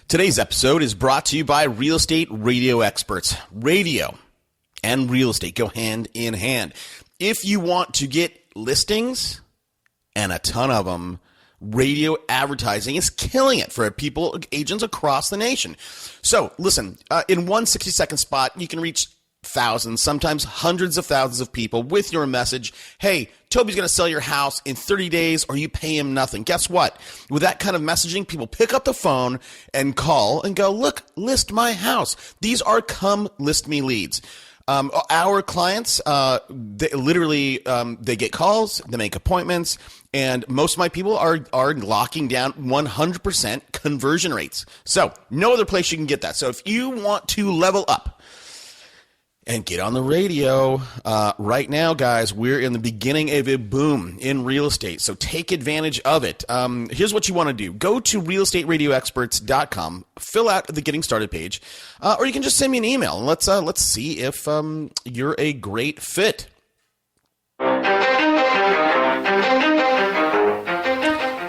Today's episode is brought to you by Real Estate Radio Experts. Radio and real estate go hand in hand. If you want to get listings, and a ton of them, radio advertising is killing it for people, agents across the nation. So listen, in one 60-second spot, you can reach thousands, sometimes hundreds of thousands of people with your message. Hey, Toby's going to sell your house in 30 days or you pay him nothing. Guess what? With that kind of messaging, people pick up the phone and call and go, look, list my house. These are come list me leads. Our clients, they literally, they get calls, they make appointments, and most of my people are locking down 100% conversion rates. So no other place you can get that. So if you want to level up and get on the radio, right now, guys, we're in the beginning of a boom in real estate. So take advantage of it. Here's what you want to do. Go to realestateradioexperts.com, fill out the getting started page, or you can just send me an email and let's see if you're a great fit.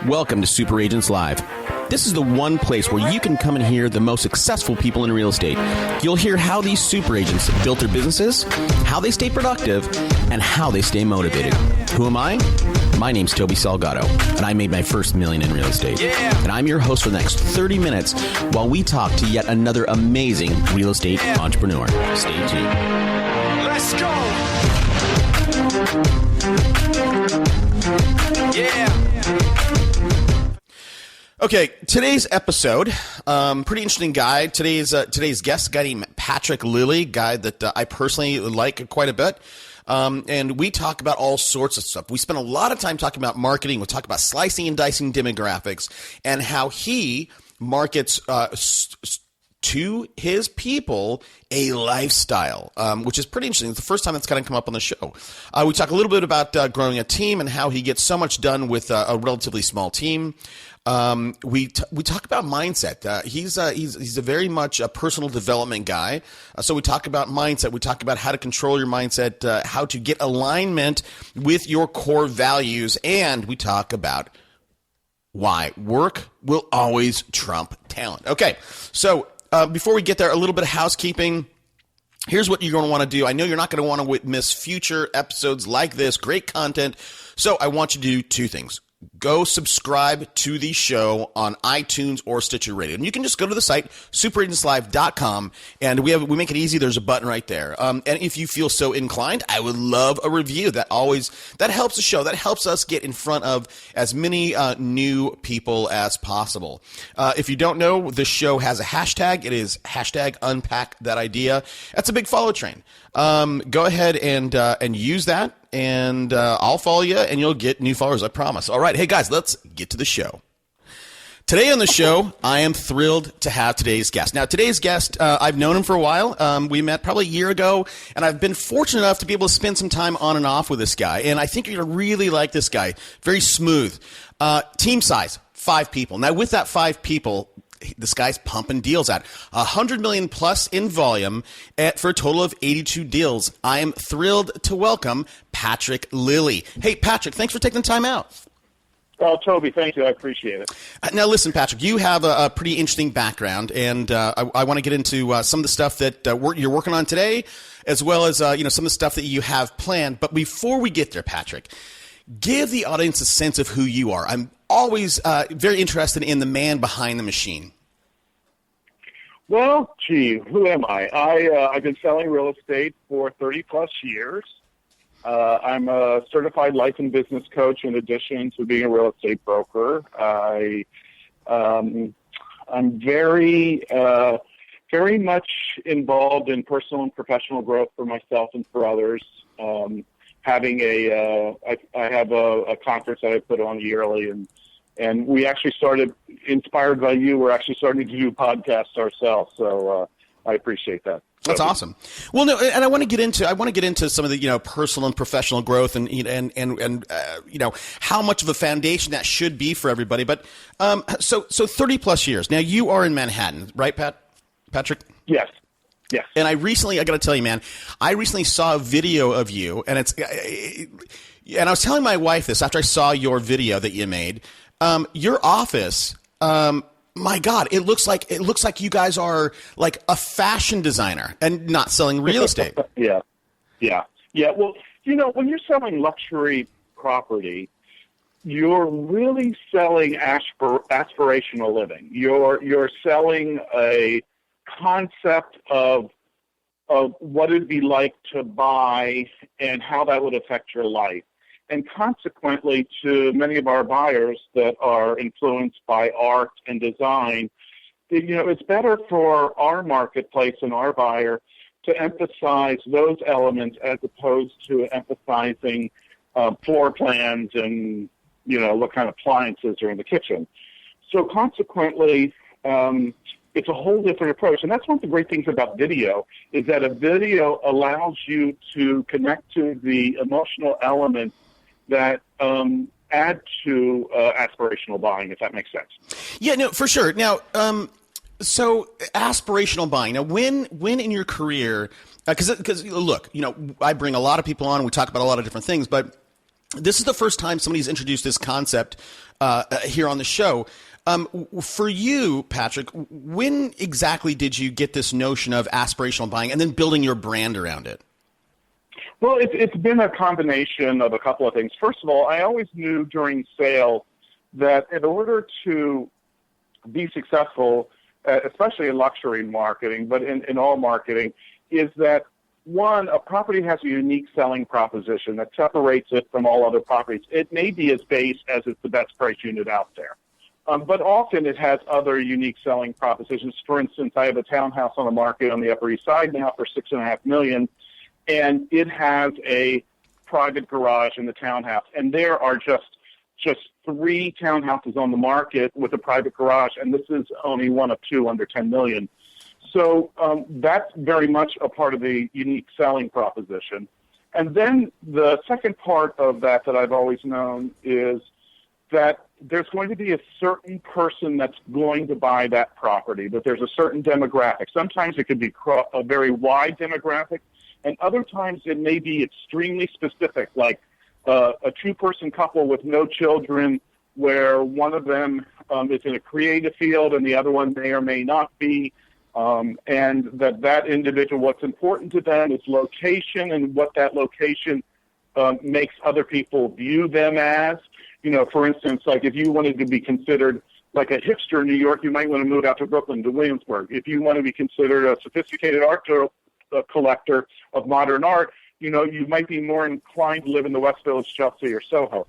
Welcome to Super Agents Live. This is the one place where you can come and hear the most successful people in real estate. You'll hear how these super agents built their businesses, how they stay productive, and how they stay motivated. Who am I? My name's Toby Salgado, and I made my first million in real estate. Yeah. And I'm your host for the next 30 minutes while we talk to yet another amazing real estate entrepreneur. Stay tuned. Let's go! Yeah! Okay, today's episode, pretty interesting guy. Today's guest, a guy named Patrick Lilly, guy that I personally like quite a bit. And we talk about all sorts of stuff. We spend a lot of time talking about marketing. We talk about slicing and dicing demographics and how he markets to his people a lifestyle, which is pretty interesting. It's the first time that's kind of come up on the show. We talk a little bit about growing a team and how he gets so much done with a relatively small team. We talk about mindset. He's a very much a personal development guy. So we talk about mindset. We talk about how to control your mindset, how to get alignment with your core values, and we talk about why work will always trump talent. Okay, so before we get there, a little bit of housekeeping. Here's what you're going to want to do. I know you're not going to want to miss future episodes like this. Great content. So I want you to do two things. Go subscribe to the show on iTunes or Stitcher Radio. And you can just go to the site, superagentslive.com, and we make it easy. There's a button right there. And if you feel so inclined, I would love a review. That helps the show. That helps us get in front of as many new people as possible. If you don't know, the show has a hashtag. It is #UnpackThatIdea. That's a big follow train. Go ahead and use that. And I'll follow you, and you'll get new followers, I promise. All right. Hey, guys, let's get to the show. Today on the show, I am thrilled to have today's guest. Now, today's guest, I've known him for a while. We met probably a year ago, and I've been fortunate enough to be able to spend some time on and off with this guy. And I think you're going to really like this guy. Very smooth. Team size, 5 people. Now, with that 5 people, this guy's pumping deals at $100 million plus in volume for a total of 82 deals. I am thrilled to welcome Patrick Lilly. Hey, Patrick, thanks for taking the time out. Oh, Toby, thank you. I appreciate it. Now, listen, Patrick, you have a pretty interesting background, and I want to get into some of the stuff that you're working on today, as well as some of the stuff that you have planned. But before we get there, Patrick, give the audience a sense of who you are. I'm always very interested in the man behind the machine. Well, gee, who am I? I've been selling real estate for 30-plus years. I'm a certified life and business coach in addition to being a real estate broker. I'm very much involved in personal and professional growth for myself and for others. I have a conference that I put on yearly, and we actually started, inspired by you, we're actually starting to do podcasts ourselves. So I appreciate that. That's awesome. Well, no, and I want to get into some of the personal and professional growth and how much of a foundation that should be for everybody. But so 30 plus years now. You are in Manhattan, right, Patrick? Yes. Yes. And I got to tell you, man, I recently saw a video of you, and and I was telling my wife this after I saw your video that you made. Your office. My God, it looks like you guys are like a fashion designer and not selling real estate. Yeah. Well, when you're selling luxury property, you're really selling aspirational living. You're selling a concept of what it'd be like to buy and how that would affect your life. And consequently, to many of our buyers that are influenced by art and design, it's better for our marketplace and our buyer to emphasize those elements as opposed to emphasizing floor plans and, what kind of appliances are in the kitchen. So consequently, it's a whole different approach. And that's one of the great things about video, is that a video allows you to connect to the emotional elements that add to aspirational buying, if that makes sense. Yeah, no, for sure. Now, so aspirational buying. Now, when in your career, because look, I bring a lot of people on. We talk about a lot of different things, but this is the first time somebody's introduced this concept here on the show. For you, Patrick, when exactly did you get this notion of aspirational buying and then building your brand around it? Well, it's been a combination of a couple of things. First of all, I always knew during sales that in order to be successful, especially in luxury marketing, but in all marketing, is that, one, a property has a unique selling proposition that separates it from all other properties. It may be as base as it's the best price unit out there. But often it has other unique selling propositions. For instance, I have a townhouse on the market on the Upper East Side now for $6.5 million. And it has a private garage in the townhouse. And there are just 3 townhouses on the market with a private garage, and this is only one of 2 under $10 million. So that's very much a part of the unique selling proposition. And then the second part of that I've always known is that there's going to be a certain person that's going to buy that property, that there's a certain demographic. Sometimes it could be a very wide demographic, and other times it may be extremely specific, like a 2-person couple with no children where one of them is in a creative field and the other one may or may not be, and that individual, what's important to them is location and what that location makes other people view them as. For instance, like if you wanted to be considered like a hipster in New York, you might want to move out to Brooklyn, to Williamsburg. If you want to be considered a sophisticated art collector of modern art, you might be more inclined to live in the West Village, Chelsea, or Soho.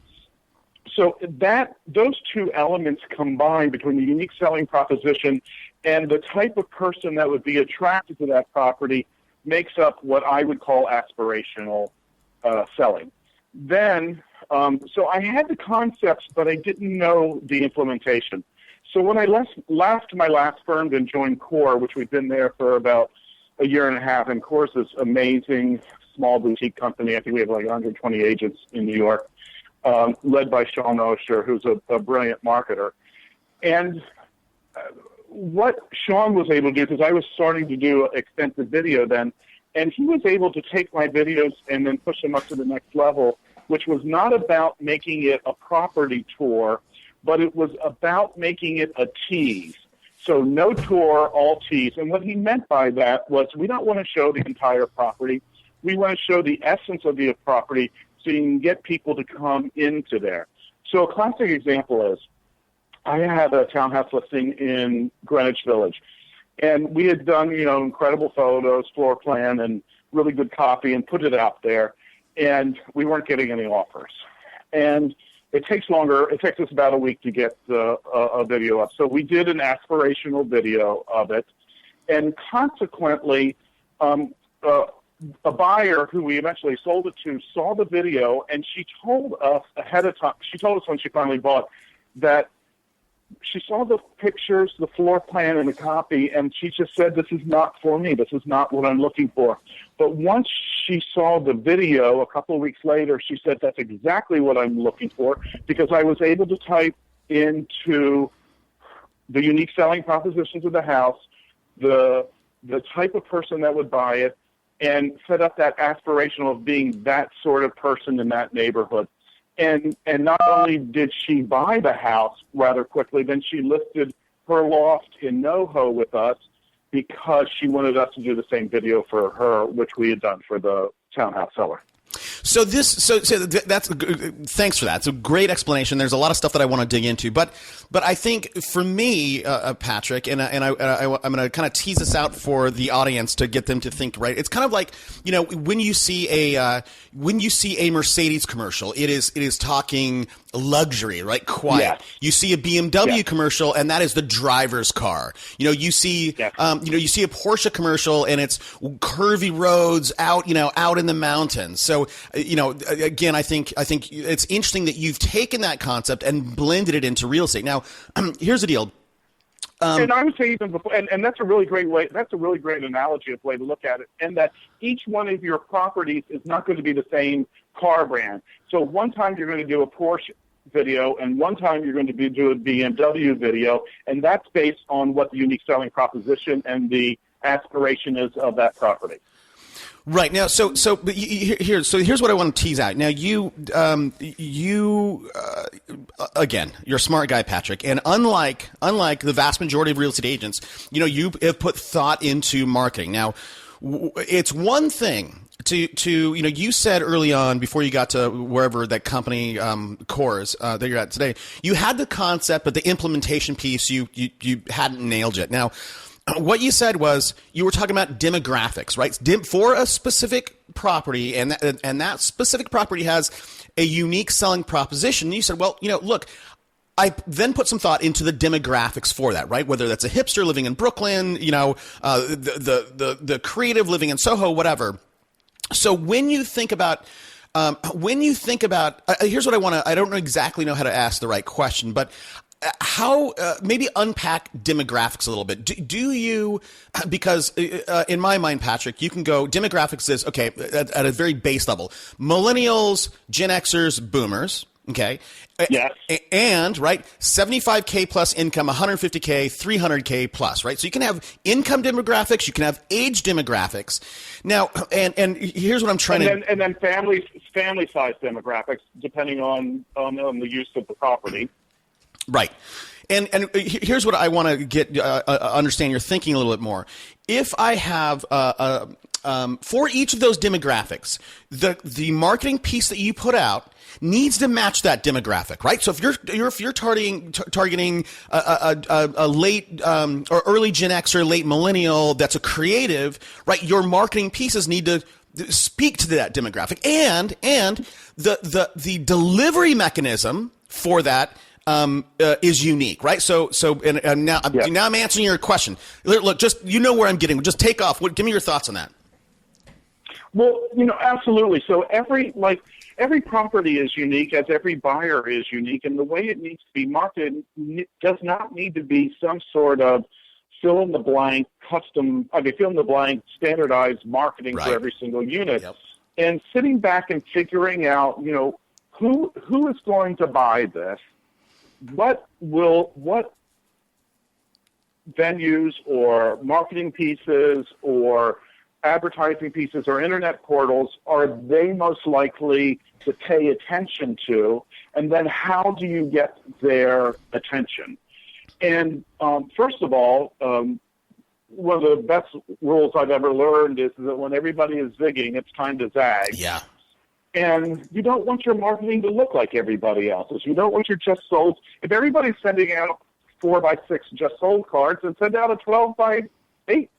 So those 2 elements combined between the unique selling proposition and the type of person that would be attracted to that property makes up what I would call aspirational selling. Then, so I had the concepts, but I didn't know the implementation. So when I left my last firm and joined Core, which we've been there for about a year and a half, and Core's this amazing small boutique company. I think we have like 120 agents in New York, led by Sean Osher, who's a brilliant marketer. And what Sean was able to do, because I was starting to do extensive video then, and he was able to take my videos and then push them up to the next level, which was not about making it a property tour, but it was about making it a tease. So no tour, all tease. And what he meant by that was we don't want to show the entire property. We want to show the essence of the property so you can get people to come into there. So a classic example is I had a townhouse listing in Greenwich Village. And we had done, incredible photos, floor plan, and really good copy and put it out there. And we weren't getting any offers. And it takes longer. It takes us about a week to get a video up. So we did an aspirational video of it. And consequently, a buyer who we eventually sold it to saw the video, and she told us ahead of time, she told us when she finally bought, that she saw the pictures, the floor plan, and the copy, and she just said, this is not for me. This is not what I'm looking for. But once she saw the video a couple of weeks later, she said, that's exactly what I'm looking for, because I was able to type into the unique selling propositions of the house, the type of person that would buy it, and set up that aspirational of being that sort of person in that neighborhood. And not only did she buy the house rather quickly, then she listed her loft in NoHo with us because she wanted us to do the same video for her, which we had done for the townhouse seller. So that's thanks for that. It's a great explanation. There's a lot of stuff that I want to dig into, but I think for me, Patrick, I'm going to kind of tease this out for the audience to get them to think right. It's kind of like, you know, when you see a Mercedes commercial, it is talking luxury, right? Quiet. Yes. You see a BMW Yes. commercial, and that is the driver's car. You know, you see Yes. you see a Porsche commercial, and it's curvy roads out in the mountains. So, again, I think it's interesting that you've taken that concept and blended it into real estate. Now, here's the deal. And I would say even before, and that's a really great way. That's a really great analogy of way to look at it. And that each one of your properties is not going to be the same car brand. So one time you're going to do a Porsche video, and one time you're going to do a BMW video, and that's based on what the unique selling proposition and the aspiration is of that property. Right now, here's what I want to tease out. Now, again, you're a smart guy, Patrick, and unlike the vast majority of real estate agents, you have put thought into marketing. Now, it's one thing to you said early on before you got to wherever that company Coors that you're at today, you had the concept, but the implementation piece you hadn't nailed yet. Now, what you said was you were talking about demographics, right? For a specific property, and that specific property has a unique selling proposition. And you said, well, look, I then put some thought into the demographics for that, right? Whether that's a hipster living in Brooklyn, the creative living in Soho, whatever. So when you think about here's what I don't exactly know how to ask the right question, but how maybe unpack demographics a little bit. Do you, because in my mind, Patrick, you can go demographics is, okay, at a very base level, millennials, Gen Xers, boomers, okay? Yes. And, right, 75K plus income, 150K, 300K plus, right? So you can have income demographics, you can have age demographics. Now, and here's what I'm trying to... And then family size demographics, depending on the use of the property. Right. And here's what I want to get understand your thinking a little bit more. If I have for each of those demographics, the marketing piece that you put out needs to match that demographic, right? So if you're targeting a late or early Gen X or late millennial that's a creative, right? Your marketing pieces need to speak to that demographic, and the delivery mechanism for that is unique, right? So now I'm answering your question. Look, just where I'm getting. Just take off. Give me your thoughts on that. Well, absolutely. So every property is unique, as every buyer is unique, and the way it needs to be marketed does not need to be some sort of fill in the blank standardized marketing for every single unit. Yep. And sitting back and figuring out, who is going to buy this. What venues or marketing pieces or advertising pieces or internet portals are they most likely to pay attention to? And then how do you get their attention? And first of all, one of the best rules I've ever learned is that when everybody is zigging, it's time to zag. Yeah. And you don't want your marketing to look like everybody else's. You don't want your just sold. If everybody's sending out 4x6 just sold cards, then send out a 12x8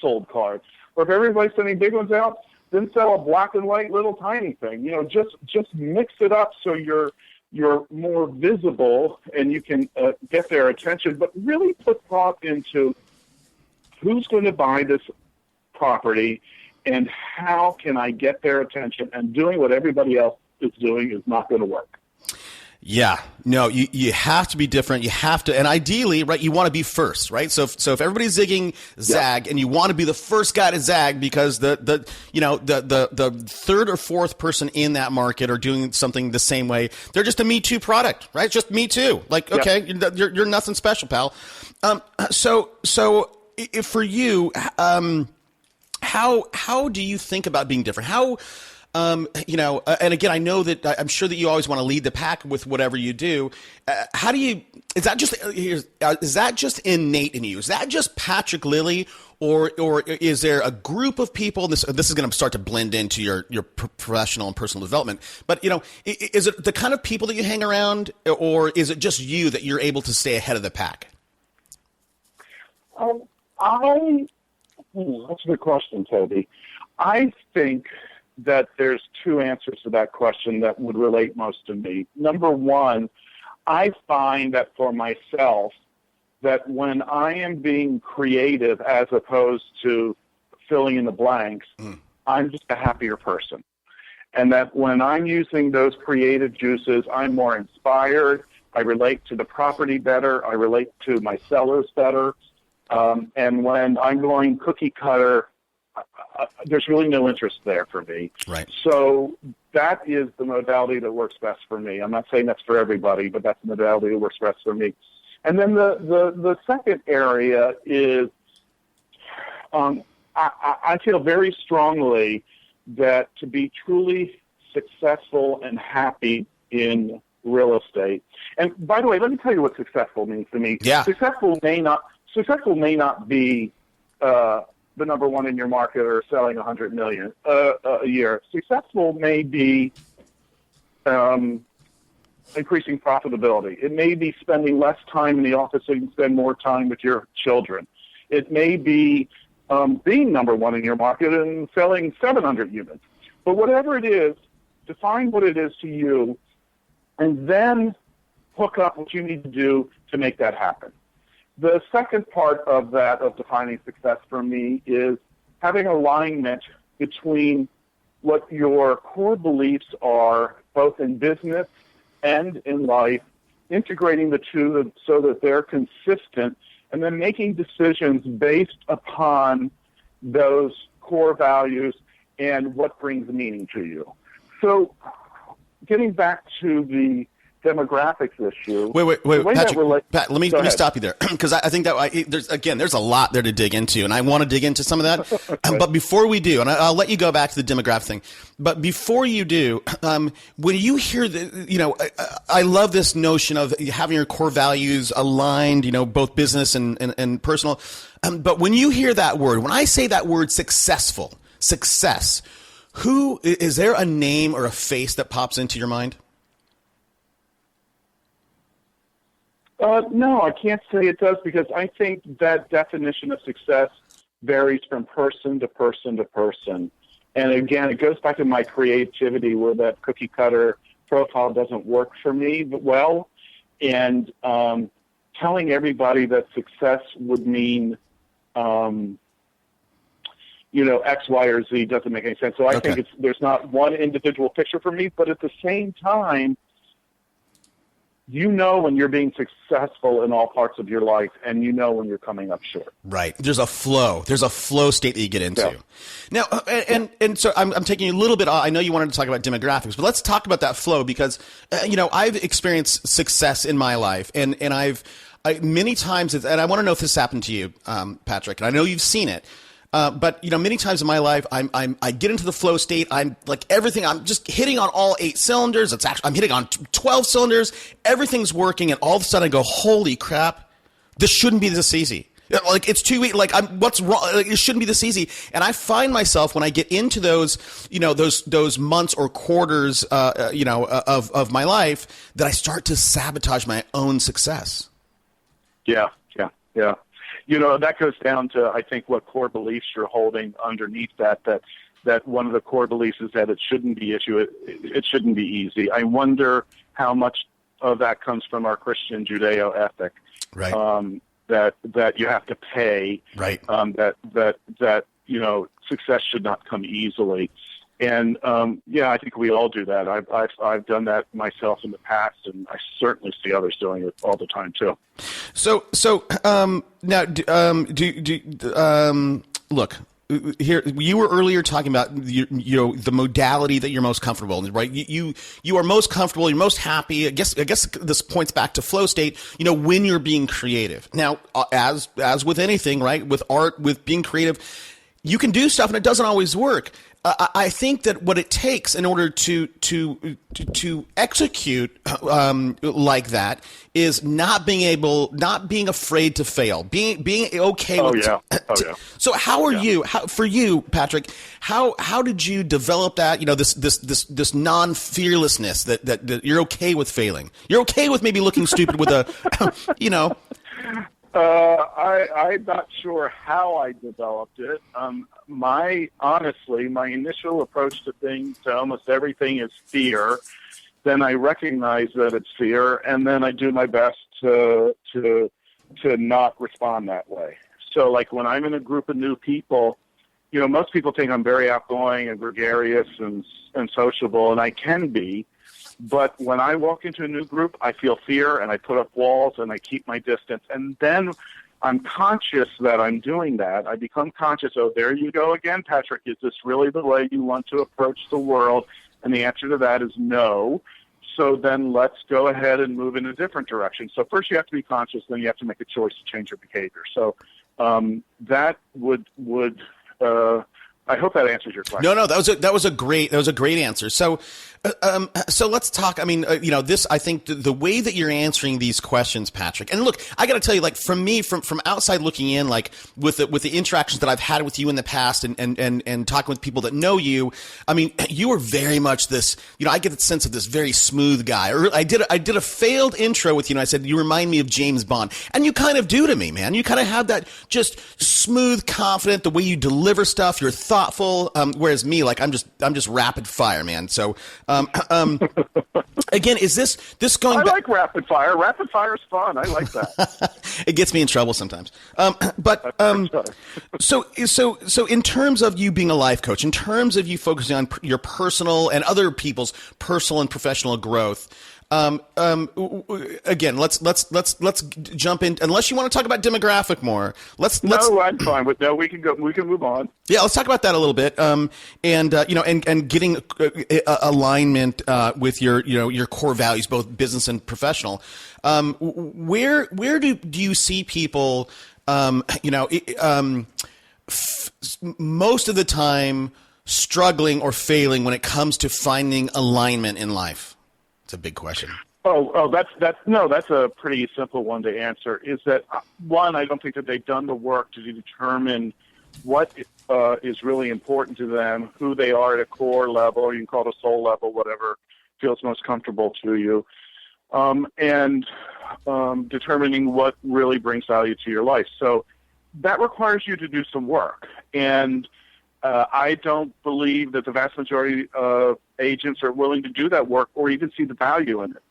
sold card. Or if everybody's sending big ones out, then sell a black and white little tiny thing. Just mix it up so you're more visible and you can get their attention. But really put thought into who's going to buy this property. And how can I get their attention? And doing what everybody else is doing is not going to work. Yeah, no, you have to be different. You have to, and ideally, right, you want to be first, right? So if everybody's zigging, zag, and you want to be the first guy to zag because the third or fourth person in that market are doing something the same way. They're just a Me Too product, right? Just Me Too. Like, okay, you're nothing special, pal. So if for you, how do you think about being different? And again, I know that I'm sure that you always want to lead the pack with whatever you do. How do you? Is that just innate in you? Is that just Patrick Lilly, or is there a group of people? This is going to start to blend into your professional and personal development. But is it the kind of people that you hang around, or is it just you that you're able to stay ahead of the pack? That's a good question, Toby. I think that there's two answers to that question that would relate most to me. Number one, I find that for myself, that when I am being creative as opposed to filling in the blanks, I'm just a happier person. And that when I'm using those creative juices, I'm more inspired. I relate to the property better. I relate to my sellers better. And when I'm going cookie cutter, there's really no interest there for me. Right. So that is the modality that works best for me. I'm not saying that's for everybody, but that's the modality that works best for me. And then the second area is I feel very strongly that to be truly successful and happy in real estate. And by the way, let me tell you what successful means to me. Yeah. Successful may not be the number one in your market or selling $100 million a year. Successful may be increasing profitability. It may be spending less time in the office so you can spend more time with your children. It may be being number one in your market and selling 700 units. But whatever it is, define what it is to you, and then hook up what you need to do to make that happen. The second part of that, of defining success for me, is having alignment between what your core beliefs are, both in business and in life, integrating the two so that they're consistent, and then making decisions based upon those core values and what brings meaning to you. So getting back to the demographics issue. Wait, Patrick. Pat, let me stop you there, because I think that there's a lot there to dig into, and I want to dig into some of that. Okay. But before we do, and I'll let you go back to the demographic thing. But before you do, when you hear I love this notion of having your core values aligned, both business and personal. But when you hear that word, when I say that word, success, who is there a name or a face that pops into your mind? No, I can't say it does, because I think that definition of success varies from person to person to person. And again, it goes back to my creativity, where that cookie cutter profile doesn't work for me well. And telling everybody that success would mean, X, Y, or Z doesn't make any sense. So I think there's not one individual picture for me, but at the same time, when you're being successful in all parts of your life, and when you're coming up short. Right. There's a flow state that you get into. Yeah. Now, and so I'm taking you a little bit, I know you wanted to talk about demographics, but let's talk about that flow, because, I've experienced success in my life, and I many times, and I want to know if this happened to you, Patrick, and I know you've seen it. But many times in my life, I get into the flow state. I'm like everything. I'm just hitting on all 8 cylinders. I'm hitting on 12 cylinders. Everything's working, and all of a sudden I go, "Holy crap! This shouldn't be this easy. Like, it's too easy. Like, what's wrong? Like, it shouldn't be this easy." And I find myself, when I get into those, those months or quarters, of my life, that I start to sabotage my own success. Yeah. That goes down to, I think, what core beliefs you're holding underneath that one of the core beliefs is that it shouldn't be it shouldn't be easy. I wonder how much of that comes from our Christian Judeo ethic. Right. That you have to pay. Right. That success should not come easily. And I think we all do that. I've done that myself in the past, and I certainly see others doing it all the time too. So now, look here. You were earlier talking about the modality that you're most comfortable in, right? You are most comfortable. You're most happy. I guess this points back to flow state. When you're being creative. Now, as with anything, right? With art, with being creative. you can do stuff and it doesn't always work. I think that what it takes in order to execute like that is not being afraid to fail, being okay with. So how are you? For you, Patrick? How did you develop that? This non-fearlessness that you're okay with failing. You're okay with maybe looking stupid with a, I'm not sure how I developed it. My initial approach to almost everything is fear. Then I recognize that it's fear, and then I do my best to not respond that way. So, like when I'm in a group of new people, most people think I'm very outgoing and gregarious and sociable, and I can be. But when I walk into a new group, I feel fear, and I put up walls, and I keep my distance. And then I'm conscious that I'm doing that. I become conscious, there you go again, Patrick. Is this really the way you want to approach the world? And the answer to that is no. So then let's go ahead and move in a different direction. So first you have to be conscious, then you have to make a choice to change your behavior. So that would I hope that answers your question. No, that was a great answer. So let's talk. I mean, this. I think the way that you're answering these questions, Patrick. And look, I got to tell you, like from me, from outside looking in, like with the interactions that I've had with you in the past, and talking with people that know you. I mean, you are very much this. I get the sense of this very smooth guy. Or I did a failed intro with you, and I said you remind me of James Bond, and you kind of do to me, man. You kind of have that just smooth, confident, the way you deliver stuff. You're thoughtful, whereas me, like I'm just rapid fire, man. So, again, is this going? I like rapid fire. Rapid fire is fun. I like that. It gets me in trouble sometimes. So in terms of you being a life coach, in terms of you focusing on your personal and other people's personal and professional growth. Again, let's jump in. Unless you want to talk about demographic more, No, I'm fine with that. We can move on. Yeah, let's talk about that a little bit. And getting alignment with your core values, both business and professional. Where do you see people? Most of the time struggling or failing when it comes to finding alignment in life. It's a big question. That's a pretty simple one to answer. Is that one? I don't think that they've done the work to determine what is really important to them, who they are at a core level, or you can call it a soul level, whatever feels most comfortable to you, and determining what really brings value to your life. So that requires you to do some work, and I don't believe that the vast majority of agents are willing to do that work or even see the value in it.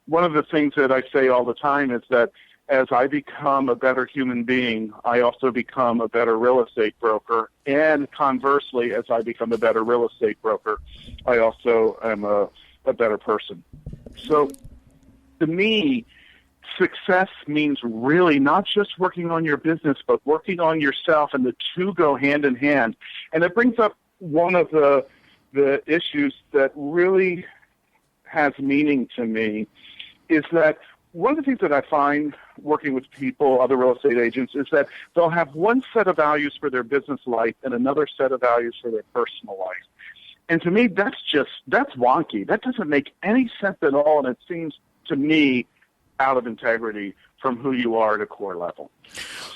One of the things that I say all the time is that as I become a better human being, I also become a better real estate broker. And conversely, as I become a better real estate broker, I also am a better person. So to me, success means really not just working on your business, but working on yourself, and the two go hand in hand. And it brings up one of the issues that really has meaning to me is that one of the things that I find working with people, other real estate agents, is that they'll have one set of values for their business life and another set of values for their personal life. And to me, that's wonky. That doesn't make any sense at all, and it seems to me out of integrity from who you are at a core level.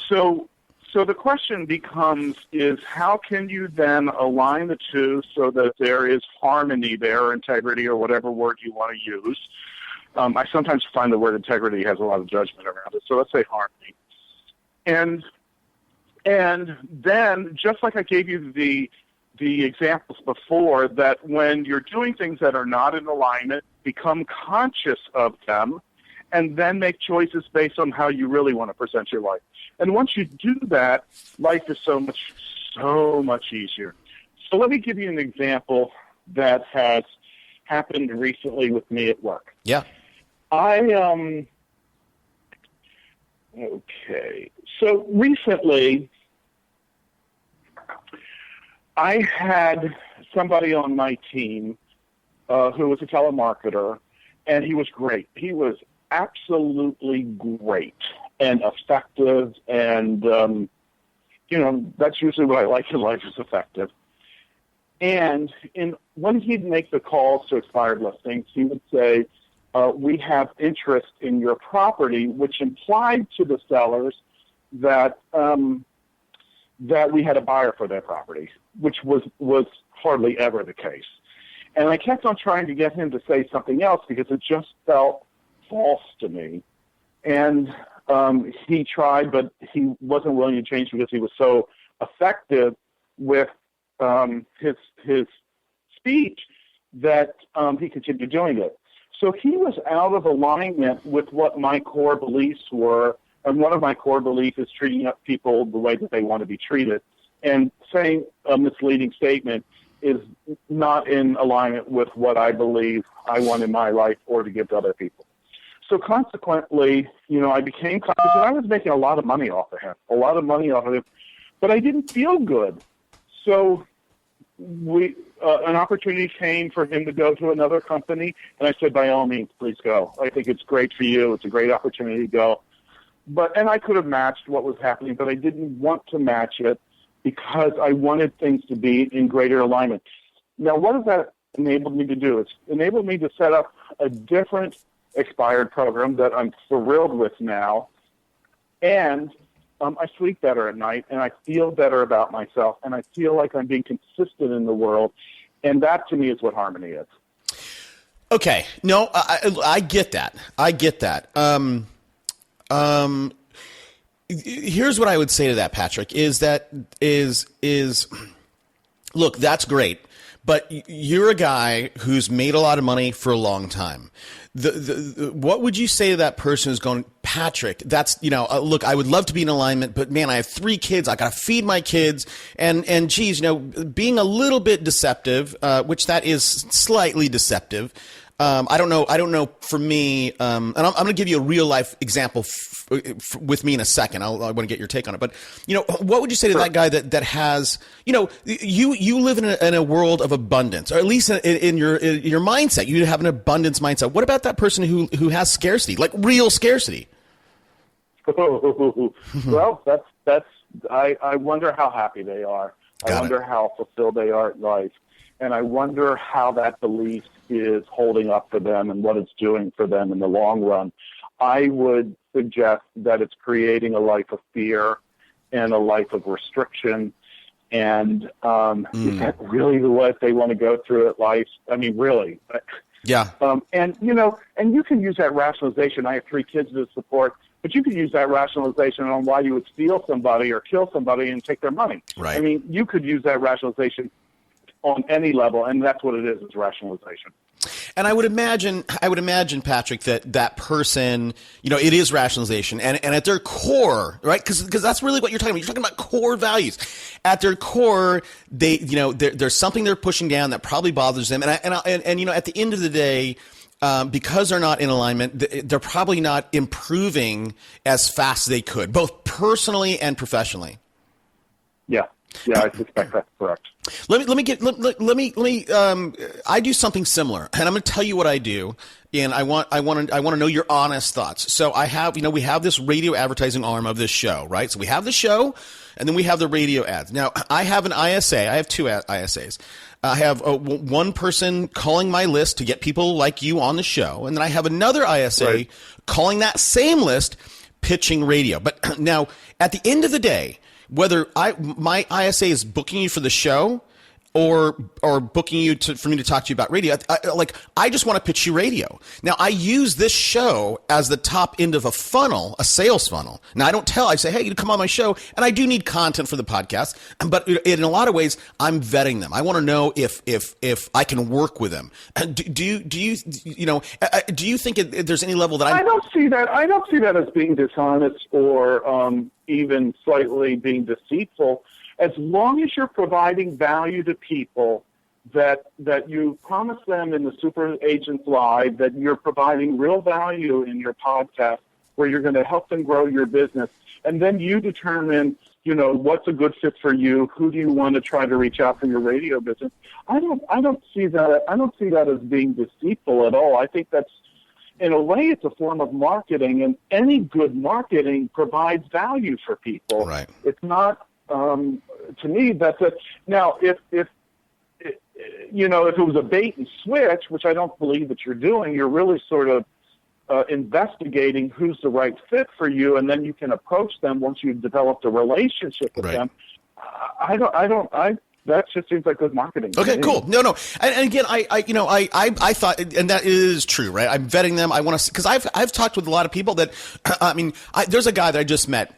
So the question becomes is how can you then align the two so that there is harmony there, or integrity, or whatever word you want to use. I sometimes find the word integrity has a lot of judgment around it, so let's say harmony. And then, just like I gave you the examples before, that when you're doing things that are not in alignment, become conscious of them, and then make choices based on how you really want to present your life. And once you do that, life is so much easier. So let me give you an example that has happened recently with me at work. Yeah. Okay. So recently, I had somebody on my team who was a telemarketer, and he was great. He was absolutely great and effective, and that's usually what I like in life is effective. And when he'd make the calls to expired listings, he would say, we have interest in your property, which implied to the sellers that we had a buyer for their property, which was hardly ever the case. And I kept on trying to get him to say something else because it just felt false to me. And he tried, but he wasn't willing to change because he was so effective with his speech that he continued doing it. So he was out of alignment with what my core beliefs were, and one of my core beliefs is treating people the way that they want to be treated. And saying a misleading statement is not in alignment with what I believe I want in my life or to give to other people. So consequently, I became conscious, and I was making a lot of money off of him, but I didn't feel good. So an opportunity came for him to go to another company, and I said, by all means, please go. I think it's great for you. It's a great opportunity to go. And I could have matched what was happening, but I didn't want to match it because I wanted things to be in greater alignment. Now, what has that enabled me to do? It's enabled me to set up a different expired program that I'm thrilled with now, and I sleep better at night, and I feel better about myself, and I feel like I'm being consistent in the world, and that to me is what harmony is. Okay, no, I get that. Here's what I would say to that, Patrick, look, that's great, but you're a guy who's made a lot of money for a long time. What would you say to that person who's going, Patrick, that's, look, I would love to be in alignment, but man, I have 3 kids. I got to feed my kids. And geez, being a little bit deceptive, which that is slightly deceptive. I don't know for me, and I'm going to give you a real life example with me in a second. I want to get your take on it. But, what would you say to that guy that has, you live in a world of abundance, or at least in your mindset, you have an abundance mindset. What about that person who has scarcity, like real scarcity? Well, I wonder how happy they are. I wonder how fulfilled they are in life. And I wonder how that belief is holding up for them and what it's doing for them in the long run. I would suggest that it's creating a life of fear and a life of restriction. And is that really what they want to go through at life? I mean, really. Yeah. And you can use that rationalization. I have 3 kids to support, but you can use that rationalization on why you would steal somebody or kill somebody and take their money. Right. I mean, you could use that rationalization on any level, and that's what it is rationalization. And I would imagine, Patrick, that person, it is rationalization, and at their core, right? Because that's really what you're talking about. You're talking about core values. At their core, there's something they're pushing down that probably bothers them, and at the end of the day, because they're not in alignment, they're probably not improving as fast as they could, both personally and professionally. Yeah, I suspect that's correct. I do something similar, and I'm going to tell you what I do, and I want to know your honest thoughts. So I have, we have this radio advertising arm of this show, right? So we have the show, and then we have the radio ads. Now I have an ISA. I have 2 ISAs. I have one person calling my list to get people like you on the show, and then I have another ISA calling that same list, pitching radio. But now, at the end of the day, whether my ISA is booking you for the show or booking you for me to talk to you about radio, I just want to pitch you radio. Now, I use this show as the top end of a funnel, a sales funnel. Now, I say, hey, you come on my show, and I do need content for the podcast, but in a lot of ways, I'm vetting them. I want to know if I can work with them. Do you think there's any level that I don't see that. I don't see that as being dishonest or even slightly being deceitful. As long as you're providing value to people that you promise them in the Super Agents Live, that you're providing real value in your podcast where you're going to help them grow your business, and then you determine, what's a good fit for you, who do you want to try to reach out for your radio business. I don't see that as being deceitful at all. I think that's, in a way, it's a form of marketing, and any good marketing provides value for people. Right. It's not to me, that's it. Now, if it was a bait and switch, which I don't believe that you're doing, you're really sort of investigating who's the right fit for you, and then you can approach them once you've developed a relationship with them. That just seems like good marketing. Okay, cool. No. And again, I thought, and that is true, right? I'm vetting them. I want to, because I've talked with a lot of people that, there's a guy that I just met.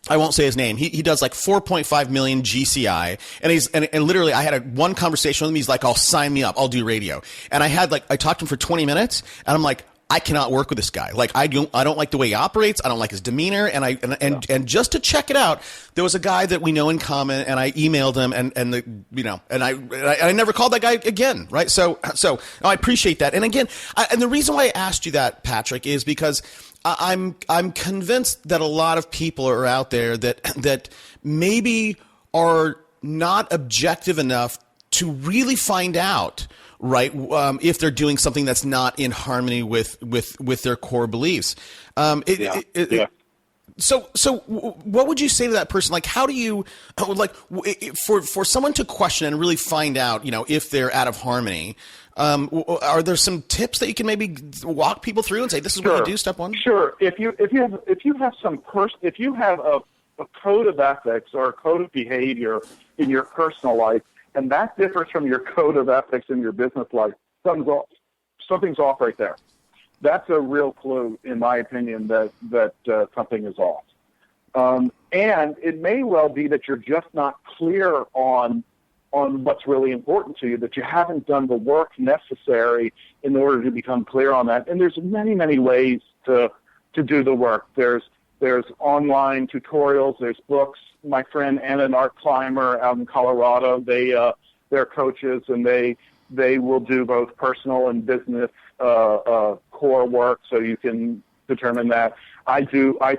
I won't say his name. He does like 4.5 million GCI, and literally I had one conversation with him. He's like, "I'll sign me up. I'll do radio." And I talked to him for 20 minutes, and I'm like, I cannot work with this guy. Like, I don't like the way he operates. I don't like his demeanor. And just to check it out, there was a guy that we know in common, and I emailed him, and I never called that guy again. Right. So I appreciate that. And again, and the reason why I asked you that, Patrick, is because I'm convinced that a lot of people are out there that maybe are not objective enough to really find out, right, if they're doing something that's not in harmony with their core beliefs. So what would you say to that person? Like, how do you, for someone to question and really find out, if they're out of harmony? Are there some tips that you can maybe walk people through and say, this is what you do, step one? Sure. If you have a code of ethics or a code of behavior in your personal life, and that differs from your code of ethics in your business life, something's off right there. That's a real clue, in my opinion, that something is off. And it may well be that you're just not clear on what's really important to you, that you haven't done the work necessary in order to become clear on that. And there's many, many ways to do the work. There's online tutorials, there's books. My friend Anna and Art Clymer out in Colorado, they're coaches, and they will do both personal and business core work, so you can determine that. I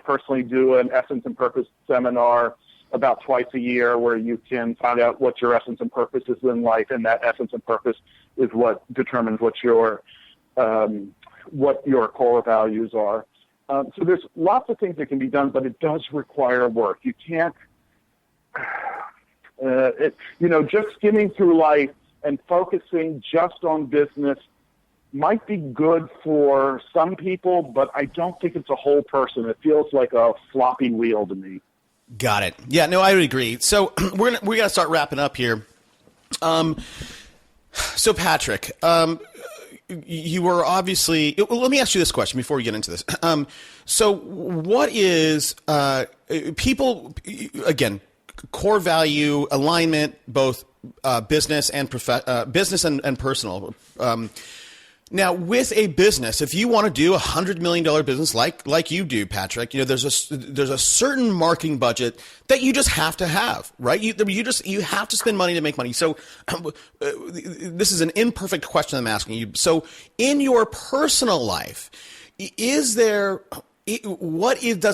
personally do an Essence and Purpose seminar about twice a year, where you can find out what your essence and purpose is in life, and that essence and purpose is what determines what your core values are. So there's lots of things that can be done, but it does require work. You can't, just skimming through life and focusing just on business might be good for some people, but I don't think it's a whole person. It feels like a floppy wheel to me. Got it. Yeah, no, I would agree. So we got to start wrapping up here. So Patrick, you were obviously. Let me ask you this question before we get into this. So what is people again? Core value alignment, both business and business and personal. Now, with a business, if you want to do $100 million business like you do, Patrick, there's a certain marketing budget that you just have to have, right? You have to spend money to make money. So this is an imperfect question I'm asking you. So in your personal life, does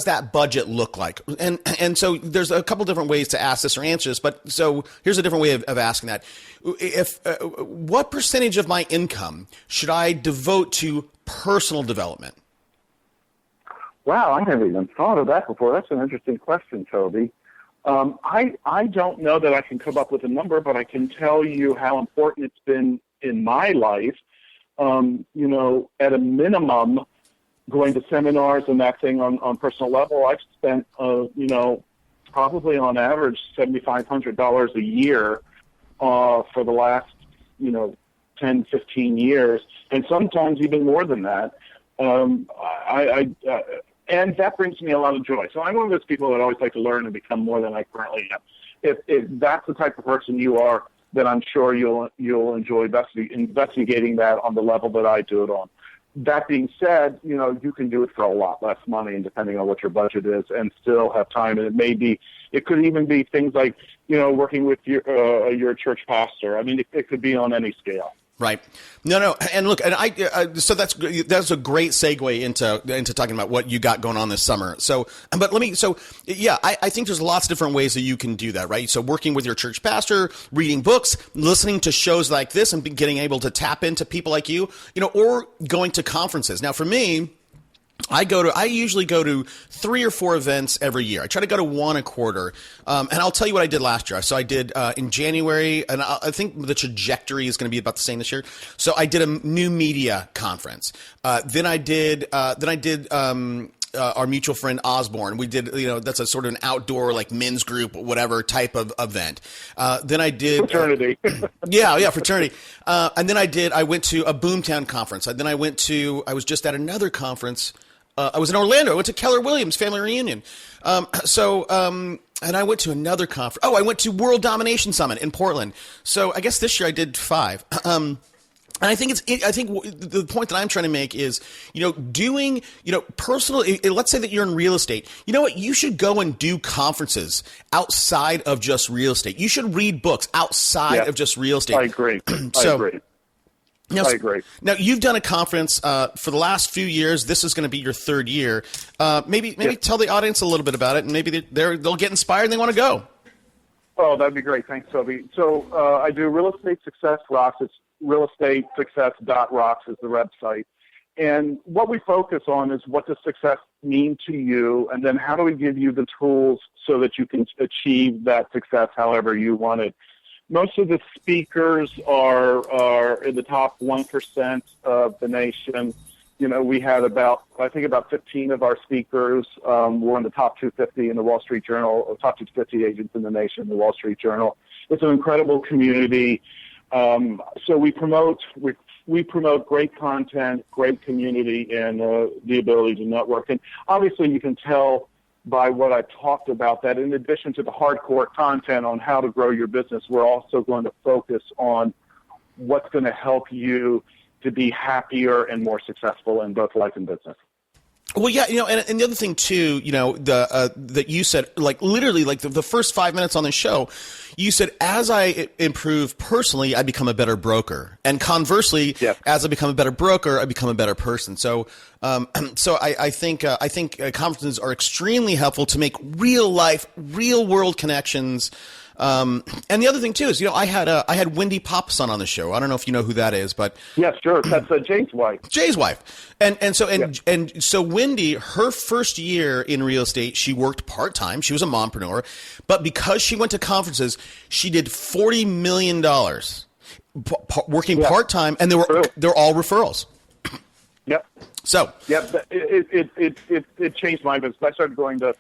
that budget look like? And so there's a couple different ways to ask this or answer this, but so here's a different way of asking that. What percentage of my income should I devote to personal development? Wow, I never even thought of that before. That's an interesting question, Toby. I don't know that I can come up with a number, but I can tell you how important it's been in my life. At a minimum, going to seminars and that thing on personal level, I've spent, probably on average $7,500 a year for the last, 10, 15 years, and sometimes even more than that. And that brings me a lot of joy. So I'm one of those people that always like to learn and become more than I currently am. If that's the type of person you are, then I'm sure you'll enjoy investigating that on the level that I do it on. That being said, you can do it for a lot less money, and depending on what your budget is, and still have time. And it could even be things like, working with your church pastor. I mean, it could be on any scale. Right. No. And look, and so that's a great segue into talking about what you got going on this summer. So, I think there's lots of different ways that you can do that, right? So working with your church pastor, reading books, listening to shows like this, and getting able to tap into people like you, or going to conferences. Now for me, I usually go to 3 or 4 events every year. I try to go to 1 a quarter. And I'll tell you what I did last year. So I did in January, and I think the trajectory is going to be about the same this year. So I did a new media conference. Then I did our mutual friend Osborne. We did, that's a sort of an outdoor, like men's group, whatever type of event. Then I did fraternity. Fraternity. And then I went to a Boomtown conference. Then I was just at another conference. I was in Orlando. I went to Keller Williams Family Reunion. And I went to another conference. Oh, I went to World Domination Summit in Portland. So I guess this year I did 5. And I think the point that I'm trying to make is, doing, personal, let's say that you're in real estate. You know what? You should go and do conferences outside of just real estate. You should read books outside of just real estate. I agree. I agree. I agree. Now, you've done a conference for the last few years. This is going to be your 3rd year. Maybe tell the audience a little bit about it, and maybe they'll get inspired and they want to go. Oh, that'd be great. Thanks, Toby. So I do Real Estate Success Rocks. It's realestatesuccess.rocks is the website. And what we focus on is what does success mean to you, and then how do we give you the tools so that you can achieve that success however you want it. Most of the speakers are in the top 1% of the nation. We had about 15 of our speakers were in the top 250 in the Wall Street Journal, or top 250 agents in the nation in the Wall Street Journal. It's an incredible community. So we promote great content, great community, and the ability to network. And obviously you can tell by what I talked about that in addition to the hardcore content on how to grow your business, we're also going to focus on what's going to help you to be happier and more successful in both life and business. Well, yeah, and the other thing too, that you said, like literally, like the first 5 minutes on the show, you said, as I improve personally, I become a better broker, and conversely, as I become a better broker, I become a better person. So, I think conferences are extremely helpful to make real life, real world connections. And the other thing too is, I had Wendy Popson on the show. I don't know if you know who that is, but yes, sure, that's Jay's wife. Jay's wife, and so Wendy, her first year in real estate, she worked part time. She was a mompreneur, but because she went to conferences, she did $40 million working part time, and they're all referrals. Yep. So it changed my business. I started going to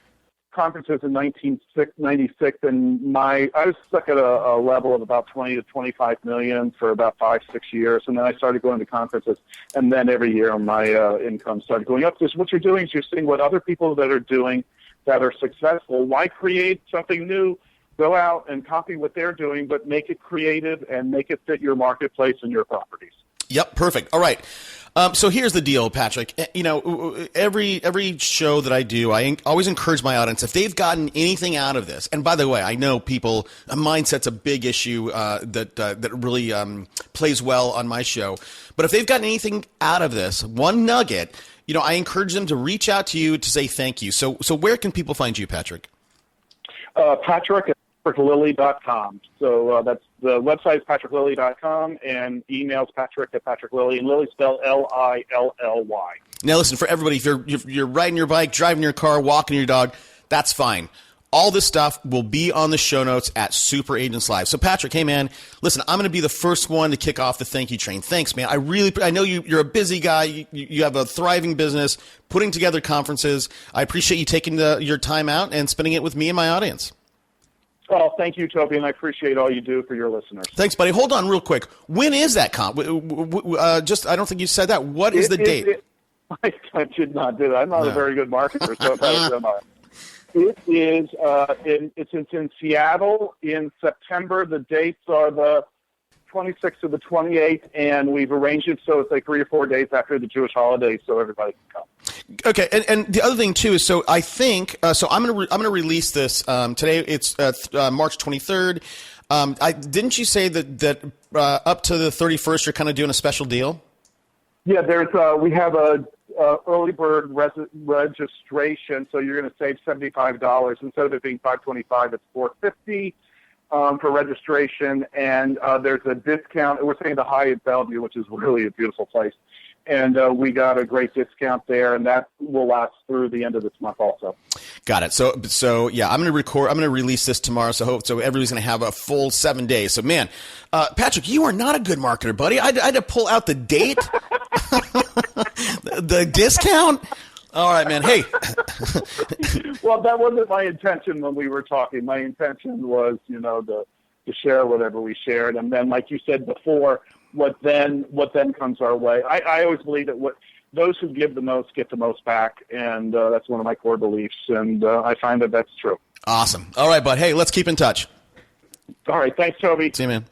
conferences in 1996, and I was stuck at a level of about 20 to 25 million for about 5-6 years, and then I started going to conferences, and then every year my income started going up. Because what you're doing is you're seeing what other people that are doing that are successful. Why create something new? Go out and copy what they're doing, but make it creative and make it fit your marketplace and your properties. Yep, perfect. All right. So here's the deal, Patrick. Every show that I do, I always encourage my audience, if they've gotten anything out of this, and by the way, I know mindset's a big issue that really plays well on my show. But if they've gotten anything out of this, one nugget, I encourage them to reach out to you to say thank you. So where can people find you, Patrick? Patrick at patricklilly.com. So that's the website is patricklilly.com, and email's Patrick at patricklilly, and Lilly spelled Lilly. Now listen, for everybody, if you're riding your bike, driving your car, walking your dog, that's fine. All this stuff will be on the show notes at Super Agents Live. So Patrick, hey man, listen, I'm going to be the first one to kick off the thank you train. Thanks, man. I know you're a busy guy. You have a thriving business, putting together conferences. I appreciate you taking your time out and spending it with me and my audience. Oh, thank you, Toby, and I appreciate all you do for your listeners. Thanks, buddy. Hold on real quick. When is that comp? I don't think you said that. What is the date? I did not do that. I'm not a very good marketer, so it is. It's in Seattle in September. The dates are the 26th to the 28th, and we've arranged it so it's like 3 or 4 days after the Jewish holidays, so everybody can come. Okay, and the other thing too is, so I think I'm gonna release this today. It's March 23rd. Didn't you say that up to the 31st you're kind of doing a special deal? Yeah, we have a early bird registration, so you're going to save $75 instead of it being $525. It's $450 for registration, and there's a discount. We're saying the Hyatt Bellevue, which is really a beautiful place. and we got a great discount there, and that will last through the end of this month also. Got it. So yeah, I'm going to release this tomorrow. So everybody's going to have a full 7 days. So man, Patrick, you are not a good marketer, buddy. I had to pull out the date, the discount. All right, man. Hey. Well, that wasn't my intention when we were talking. My intention was, to share whatever we shared, and then, like you said before, what then comes our way. I always believe that those who give the most get the most back, and that's one of my core beliefs, and I find that that's true. Awesome. All right, bud. Hey, let's keep in touch. All right. Thanks, Toby. See you, man.